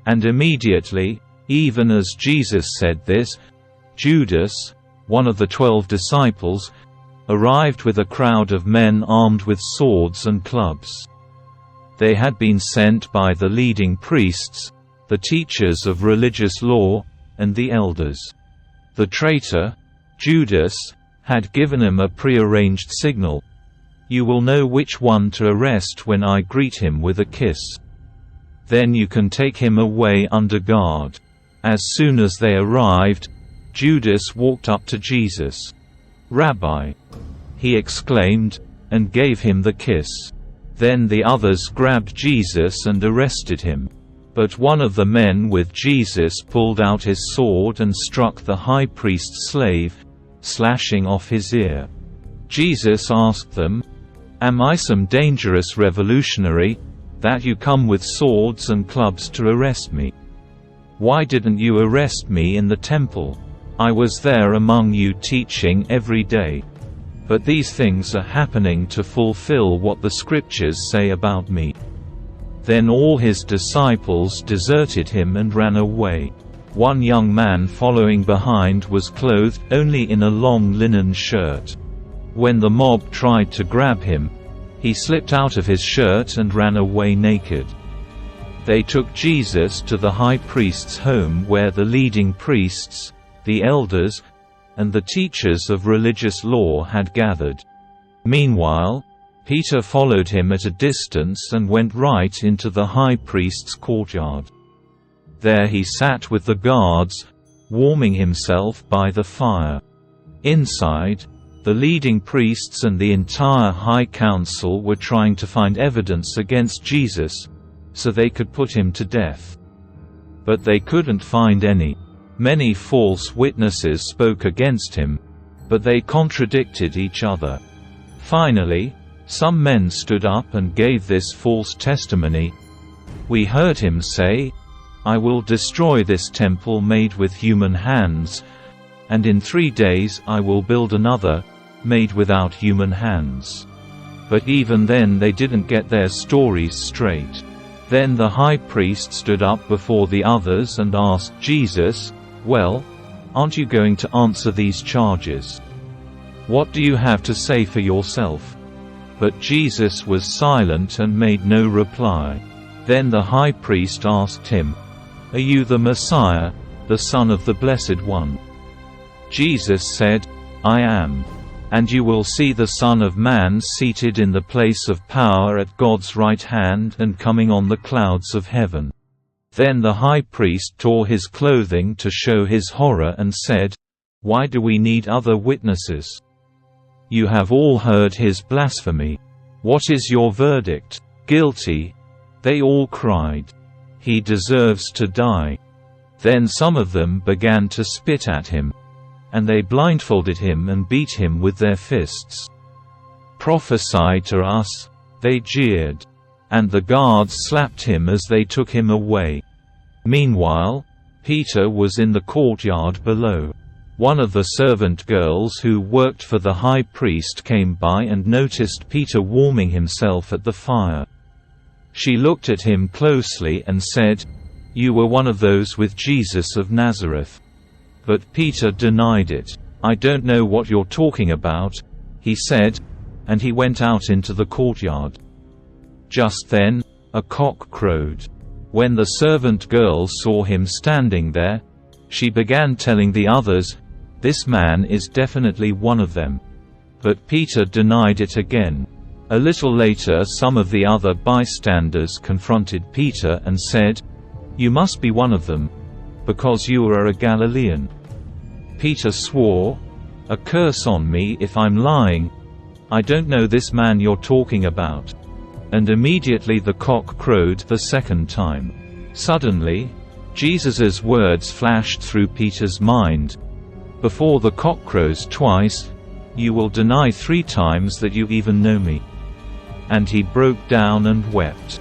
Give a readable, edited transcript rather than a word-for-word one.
And immediately, even as Jesus said this, Judas, one of the 12 disciples, arrived with a crowd of men armed with swords and clubs. They had been sent by the leading priests, the teachers of religious law, and the elders. The traitor, Judas, had given him a prearranged signal. "You will know which one to arrest when I greet him with a kiss. Then you can take him away under guard." As soon as they arrived, Judas walked up to Jesus. "Rabbi," he exclaimed, and gave him the kiss. Then the others grabbed Jesus and arrested him. But one of the men with Jesus pulled out his sword and struck the high priest's slave, slashing off his ear. Jesus asked them, "Am I some dangerous revolutionary, that you come with swords and clubs to arrest me? Why didn't you arrest me in the temple? I was there among you teaching every day. But these things are happening to fulfill what the scriptures say about me." Then all his disciples deserted him and ran away. One young man following behind was clothed only in a long linen shirt. When the mob tried to grab him, he slipped out of his shirt and ran away naked. They took Jesus to the high priest's home where the leading priests, the elders, and the teachers of religious law had gathered. Meanwhile, Peter followed him at a distance and went right into the high priest's courtyard. There he sat with the guards, warming himself by the fire. Inside, the leading priests and the entire high council were trying to find evidence against Jesus, so they could put him to death. But they couldn't find any. Many false witnesses spoke against him, but they contradicted each other. Finally, some men stood up and gave this false testimony. "We heard him say, 'I will destroy this temple made with human hands, and in 3 days I will build another, made without human hands.'" But even then they didn't get their stories straight. Then the high priest stood up before the others and asked Jesus, "Well, aren't you going to answer these charges? What do you have to say for yourself?" But Jesus was silent and made no reply. Then the high priest asked him, "Are you the Messiah, the Son of the Blessed One?" Jesus said, "I am. And you will see the Son of Man seated in the place of power at God's right hand and coming on the clouds of heaven." Then the high priest tore his clothing to show his horror and said, "Why do we need other witnesses? You have all heard his blasphemy. What is your verdict?" "Guilty," they all cried. "He deserves to die." Then some of them began to spit at him. And they blindfolded him and beat him with their fists. "Prophesy to us," they jeered. And the guards slapped him as they took him away. Meanwhile, Peter was in the courtyard below. One of the servant girls who worked for the high priest came by and noticed Peter warming himself at the fire. She looked at him closely and said, "You were one of those with Jesus of Nazareth." But Peter denied it. "I don't know what you're talking about," he said, and he went out into the courtyard. Just then, a cock crowed. When the servant girl saw him standing there, she began telling the others, "This man is definitely one of them." But Peter denied it again. A little later some of the other bystanders confronted Peter and said, "You must be one of them, because you are a Galilean." Peter swore, "A curse on me if I'm lying. I don't know this man you're talking about." And immediately the cock crowed the second time. Suddenly, Jesus's words flashed through Peter's mind. "Before the cock crows twice, you will deny 3 times that you even know me." And he broke down and wept.